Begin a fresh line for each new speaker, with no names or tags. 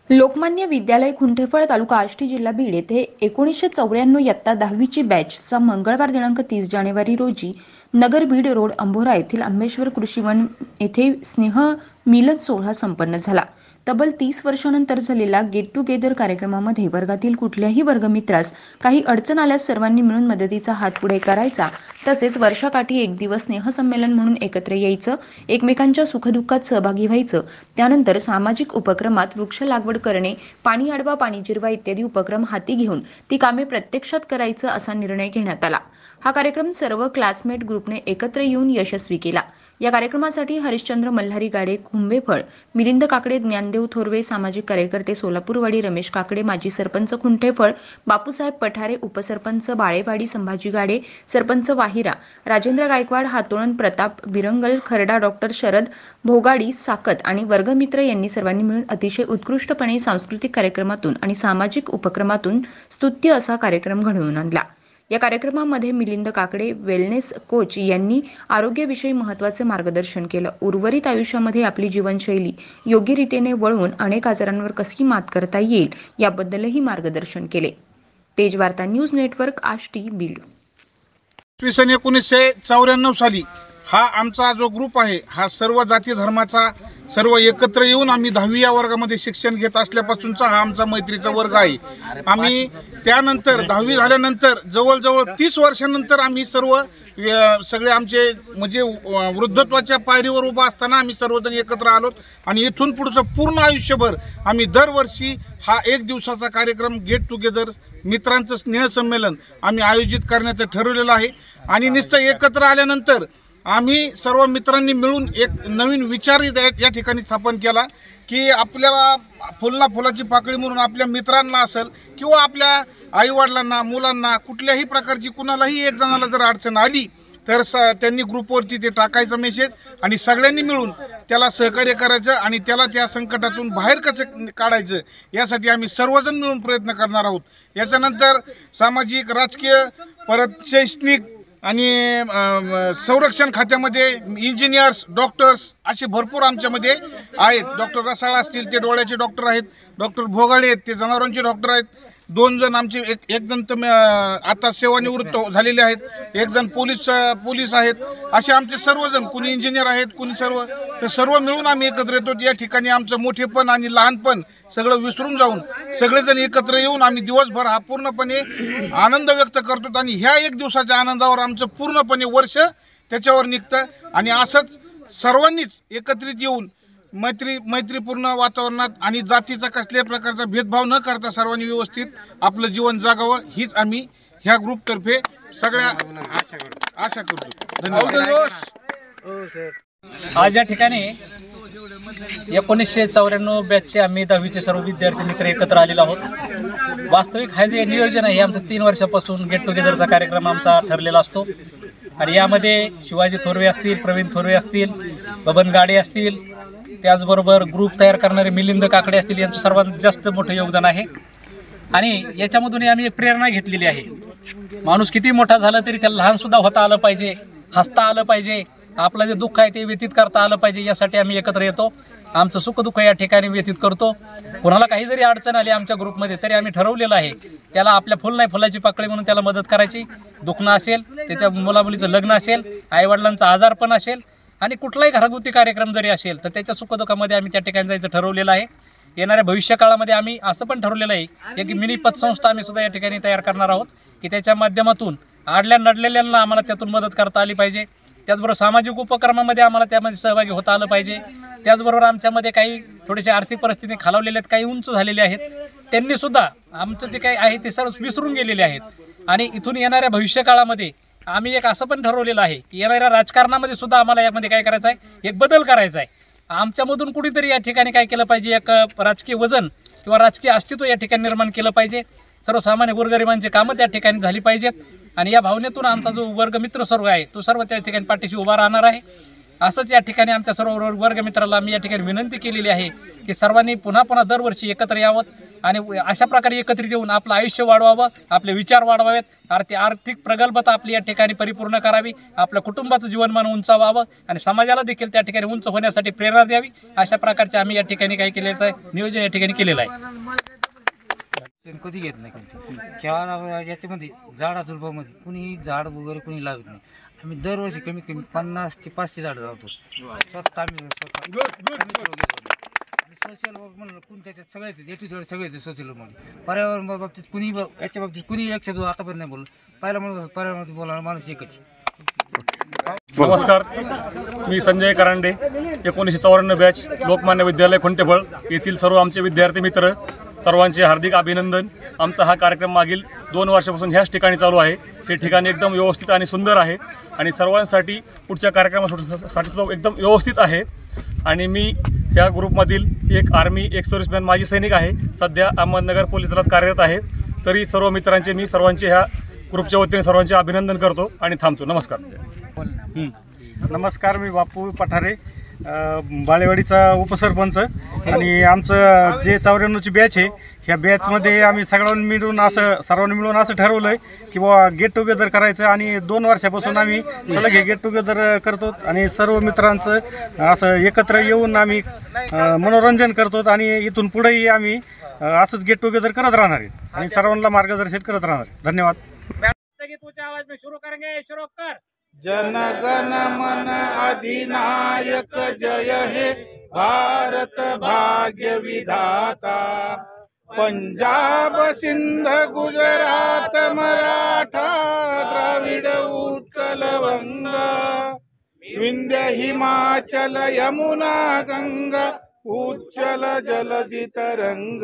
लोकमान्य विद्यालय खुंटेफळ तालुका आष्टी जिल्हा बीड येथे 1994 इयत्ता 10वीची बॅचचा मंगळवार दिनांक 30 जानेवारी रोजी नगर बीड रोड अंभोरा येथील आंबेश्वर कृषी वन येथे स्नेह मिलन सोहळा संपन्न झाला। तब्बल 30 वर्षांनंतर झालेला गेट टुगेदर कार्यक्रमामध्ये वर्गातील कुठल्याही वर्गमित्रास काही अडचण आल्यास सर्वांनी मिळून मदतीचा हात पुढे करायचा, तसेच वर्षाकाठी एक दिवस स्नेहसंमेलन म्हणून एकत्र यायचं, एकमेकांच्या सुखदुःखात सहभागी व्हायचं। त्यानंतर सामाजिक उपक्रमात वृक्ष लागवड करणे, पाणी अडवा पाणी जिरवा इत्यादी उपक्रम हाती घेऊन ती कामे प्रत्यक्षात करायचं असा निर्णय घेण्यात आला। हा कार्यक्रम सर्व क्लासमेट ग्रुपने एकत्र येऊन यशस्वी केला। या कार्यक्रमासाठी हरिश्चंद्र मल्हारी गाडे खुंबेफळ, मिलिंद काकडे, ज्ञानदेव थोरवे सामाजिक कार्यकर्ते सोलापूरवाडी, रमेश काकडे माजी सरपंच खुंटेफळ, बापूसाहेब पठारे उपसरपंच बाळेवाडी, संभाजी गाडे सरपंच वाहिरा, राजेंद्र गायकवाड हातोळण, प्रताप बिरंगल खरडा, डॉक्टर शरद भोगाडी साकत आणि वर्गमित्र यांनी सर्वांनी मिळून अतिशय उत्कृष्टपणे सांस्कृतिक कार्यक्रमातून आणि सामाजिक उपक्रमातून स्तुत्य असा कार्यक्रम घडवून आणला। या कार्यक्रमामध्ये मिलिंद काकडे वेलनेस कोच यांनी आरोग्याविषयी महत्त्वाचे मार्गदर्शन केलं। उर्वरित आयुष्यामध्ये आपली जीवनशैली योग्य रीतीने वळवून अनेक आजारांवर कशी मात करता येईल याबद्दलही मार्गदर्शन केले। Tejvarta news network Ashti Beed.
1994 साली हा आमचा जो ग्रुप आहे हा सर्व जाती धर्माचा सर्व एकत्र येऊन आम्ही 10वी या वर्गामध्ये शिक्षण घेत असल्यापासूनचा हा आमचा मैत्रीचा वर्ग आहे। आम्ही त्यानंतर 10वी झाल्यानंतर जवळजवळ 30 वर्षांनंतर आम्ही सगळे आमचे म्हणजे वृद्धत्वाच्या पायरीवर उभा असताना आम्ही सर्वजण एकत्र आलोत आणि इथून पुढचं पूर्ण आयुष्यभर आम्ही दरवर्षी हा एक दिवसाचा कार्यक्रम गेट टुगेदर मित्रांचं स्नेहसंमेलन आम्ही आयोजित करण्याचं ठरवलेलं आहे। आणि नुसतं एकत्र आल्यानंतर आम्ही सर्व मित्रांनी मिळून एक नवीन विचार या ठिकाणी स्थापन केला की आपल्या फुलाची पाकळी म्हणून आपल्या मित्रांना असेल किंवा आपल्या आईवडिलांना, मुलांना कुठल्याही प्रकारची कुणालाही एक जणाला जर अडचण आली तर त्यांनी ग्रुपवरती ते टाकायचं मेसेज आणि सगळ्यांनी मिळून त्याला सहकार्य करायचं आणि त्याला त्या संकटातून बाहेर कसं काढायचं यासाठी आम्ही सर्वजण मिळून प्रयत्न करणार आहोत। याच्यानंतर सामाजिक, राजकीय, परत शैक्षणिक आणि संरक्षण खात्यामध्ये इंजिनियर्स, डॉक्टर्स असे भरपूर आमच्यामध्ये आहेत। डॉक्टर रसाळ असतील ते डोळ्याचे डॉक्टर आहेत, डॉक्टर भोगाडे आहेत ते जनावरांचे डॉक्टर आहेत, 2 जण आमचे एक जण तर आता सेवानिवृत्त झालेले आहेत, 1 जण पोलीस आहेत। असे आमचे सर्वजण, कुणी इंजिनियर आहेत, कुणी सर्व मिळून आम्ही एकत्र येतो। या ठिकाणी आमचं मोठेपण आणि लहानपण सगळं विसरून जाऊन सगळेजण एकत्र येऊन आम्ही दिवसभर हा पूर्णपणे आनंद व्यक्त करतो आणि ह्या एक दिवसाच्या आनंदावर आमचं पूर्णपणे वर्ष त्याच्यावर निघतं। आणि असंच सर्वांनीच एकत्रित येऊन मैत्रीपूर्ण वातावरणात आणि जातीचा कसल्याही प्रकारचा भेदभाव न करता सर्वांनी व्यवस्थित आपलं जीवन जगावं हीच आम्ही ह्या ग्रुपतर्फे सगळ्या आशा करतो। धन्यवाद।
आज या ठिकाणी 1994 बॅचचे आम्ही 10वीचे सर्व विद्यार्थी मित्र एकत्र आलेलो आहोत। वास्तविक हा जे नियोजन आहे आमचं 3 वर्षापासून गेट टुगेदरचा कार्यक्रम आमचा ठरलेला असतो आणि यामध्ये शिवाजी थोरवे असतील, प्रवीण थोरवे असतील, बबन गाडे असतील, त्याचबरोबर ग्रुप तयार करणारे मिलिंद काकडे असतील, यांचं सर्वात जास्त मोठं योगदान आहे। आणि याच्यामधून आम्ही एक प्रेरणा घेतलेली आहे, माणूस किती मोठा झाला तरी त्याला लहानसुद्धा होता आलं पाहिजे, हसता आलं पाहिजे, आपलं जे दुःख आहे ते व्यतीत करता आलं पाहिजे, यासाठी आम्ही एकत्र येतो। आमचं सुखदुःख या ठिकाणी व्यतीत करतो। कोणाला काही जरी अडचण आली आमच्या ग्रुपमध्ये तरी आम्ही ठरवलेलं आहे त्याला आपल्या फुलाची पाकळी म्हणून त्याला मदत करायची। दुखणं असेल, त्याच्या मुलामुलीचं लग्न असेल, आईवडिलांचा आजारपण असेल आणि कुठलाही घरगुती कार्यक्रम जरी असेल तर त्याच्या सुखदुःखामध्ये आम्ही त्या ठिकाणी जायचं ठरवलेलं आहे। येणाऱ्या भविष्यकाळामध्ये आम्ही असं पण ठरवलेलं आहे एक मिनी पतसंस्था आम्ही सुद्धा या ठिकाणी तयार करणार आहोत की त्याच्या माध्यमातून आडल्या नडलेल्यांना आम्हाला त्यातून मदत करता आली पाहिजे। त्याचबरोबर सामाजिक उपक्रमामध्ये आम्हाला त्यामध्ये सहभागी होता आलं पाहिजे। त्याचबरोबर आमच्यामध्ये काही थोडेसे आर्थिक परिस्थिती खालावलेले आहेत, काही उंच झालेले आहेत, त्यांनी सुद्धा आमचं जे काही आहे ते सर्व विसरून गेलेले आहेत। आणि इथून येणाऱ्या भविष्यकाळामध्ये आम्ही एक असं पण ठरवलेलं आहे की येणाऱ्या राजकारणामध्ये सुद्धा आम्हाला यामध्ये काय करायचं आहे, एक बदल करायचा आहे। आमच्यामधून कुठेतरी या ठिकाणी काय केलं पाहिजे, एक राजकीय वजन किंवा राजकीय अस्तित्व या ठिकाणी निर्माण केलं पाहिजे। सर्वसामान्य गोरगरिबांची कामं त्या ठिकाणी झाली पाहिजेत आणि या भावनेतून आमचा जो वर्गमित्र सर्व आहे तो सर्व त्या ठिकाणी पाठीशी उभा राहणार आहे। असंच या ठिकाणी आमच्या सर्व वर्गमित्राला मी या ठिकाणी विनंती केलेली आहे की सर्वांनी पुन्हा दरवर्षी एकत्र यावं, आणि अशा प्रकारे एकत्रित येऊन आपलं आयुष्य वाढवावं, आपले विचार वाढवावेत, आर्थिक प्रगल्भता आपली या ठिकाणी परिपूर्ण करावी, आपल्या कुटुंबाचं जीवनमान उंचावावं आणि समाजाला देखील त्या ठिकाणी उंच होण्यासाठी प्रेरणा द्यावी. अशा प्रकारचे आम्ही या ठिकाणी काय केलेलं आहे, नियोजन या ठिकाणी केलेलं आहे.
कधी घेत नाही केव्हा याच्यामध्ये झाडाझुडपामध्ये कुणीही झाड वगैरे कुणी लावत नाही. आम्ही दरवर्षी कमीत कमी 50 ते 500 झाडं लावतो स्वतः. आम्ही आणि सोशल वर्क म्हणलं कुणी त्याच्यात सगळे येते सगळे येते सोशल वर्कमध्ये. पर्यावरण बाबतीत कुणी याच्या बाबतीत कुणी एक शब्द आतापर्यंत नाही बोललं. पहिला म्हणून पर्यावरणामध्ये बोलणारा माणूस एकच.
नमस्कार, मी संजय करांडे, 1994 बॅच, लोकमान्य विद्यालय खुंटेफळ येथील सर्व आमचे विद्यार्थी मित्र सर्वांचे हार्दिक अभिनंदन. आमचा हा कार्यक्रम मागील 2 वर्षापासून ह्याच ठिकाणी चालू आहे. हे ठिकाण एकदम व्यवस्थित आणि सुंदर आहे आणि सर्वांसाठी पुढच्या कार्यक्रमासाठी तो एकदम व्यवस्थित आहे. आणि मी ह्या ग्रुपमधील एक आर्मी, एक सर्व्हिसमॅन, माजी सैनिक आहे. सध्या अहमदनगर पोलीस दलात कार्यरत आहे. तरी सर्व मित्रांचे मी सर्वांचे ह्या ग्रुपच्या वतीने सर्वांचे अभिनंदन करतो आणि थांबतो. नमस्कार.
नमस्कार, मी बापू पठारे, बाळेवाडीचा उपसरपंच. आणि आमचं जे 94ची बॅच आहे, ह्या बॅचमध्ये आम्ही सर्वांनी मिळून असं ठरवलं आहे की बाबा गेट टुगेदर करायचं. आणि 2 वर्षापासून आम्ही सलग हे गेट टुगेदर करतो आणि सर्व मित्रांचं असं एकत्र येऊन आम्ही मनोरंजन करतो. आणि इथून पुढेही आम्ही असंच गेट टुगेदर करत राहणार आहे आणि सर्वांना मार्गदर्शित करत राहणार. धन्यवाद.
जनगण मन अधिनायक जय हे भारत भाग्य विधाता. पंजाब सिंध गुजरात मराठा द्राविड उत्कल वंगा. विंध्य हिमाचल यमुना गंगा उज्ज्वल जलधि तरंग.